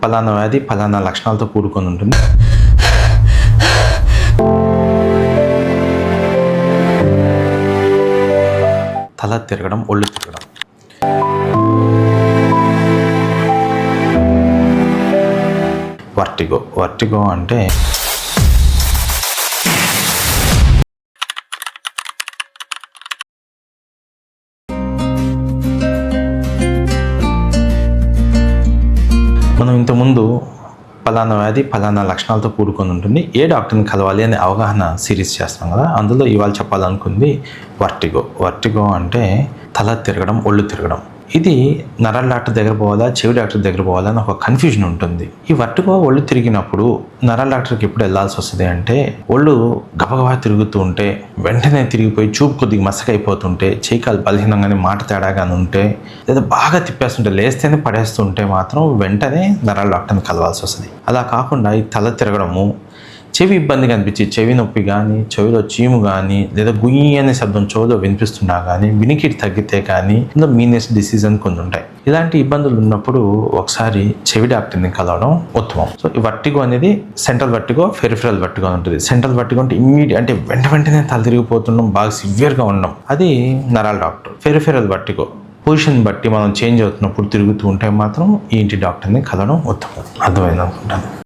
పలానా వ్యాధి పలానా లక్షణాలతో కూడుకొని ఉంటుంది. తల తిరగడం, ఒళ్ళు తిరగడం. వర్టిగో అంటే మనం ఇంతకుముందు పలానా వ్యాధి పలానా లక్షణాలతో కూడుకొని ఉంటుంది, ఏ డాక్టర్ని కలవాలి అనే అవగాహన సిరీస్ చేస్తాం కదా. అందులో ఇవాళ చెప్పాలనుకుంది వర్టిగో అంటే తల తిరగడం, ఒళ్ళు తిరగడం. ఇది నరాల డాక్టర్ దగ్గర పోవాలా, చెవి డాక్టర్ దగ్గర పోవాలా అని ఒక కన్ఫ్యూజన్ ఉంటుంది. ఈ వర్టిగో ఒళ్ళు తిరిగినప్పుడు నరాల డాక్టర్కి ఎప్పుడు వెళ్ళాల్సి వస్తుంది అంటే, ఒళ్ళు గబగబా తిరుగుతూ ఉంటే, వెంటనే తిరిగిపోయి చూపు కొద్దిగా మసకైపోతుంటే, చేయికాలు బలహీనంగానే మాట తేడాగానే ఉంటే, లేదా బాగా తిప్పేస్తుంటే, లేస్తేనే పడేస్తుంటే మాత్రం వెంటనే నరాల డాక్టర్ని కలవాల్సి వస్తుంది. అలా కాకుండా ఈ తల తిరగడము, చెవి ఇబ్బందిగా అనిపించి చెవి నొప్పి కానీ, చెవిలో చీము కానీ, లేదా గుయ్యి అనే శబ్దం చెవిలో వినిపిస్తున్నా కానీ, వినికిడి తగ్గితే కానీ, మీనస్ డిసీజ్ అని కొన్ని ఉంటాయి. ఇలాంటి ఇబ్బందులు ఉన్నప్పుడు ఒకసారి చెవి డాక్టర్ని కలవడం ఉత్తమం. సో ఈ వర్టిగో అనేది సెంట్రల్ వర్టిగో, పెరిఫెరల్ వర్టిగో ఉంటుంది. సెంట్రల్ వర్టిగో అంటే అంటే వెంటనే తల తిరిగిపోతుండడం, బాగా సివియర్గా ఉండడం, అది నరాల డాక్టర్. పెరిఫెరల్ వర్టిగో పొజిషన్ బట్టి మనం చేంజ్ అవుతున్నప్పుడు తిరుగుతూ ఉంటే మాత్రం ఈ ఇంటి డాక్టర్ని కలవడం ఉత్తమం. అర్థమైంది అనుకుంటాను.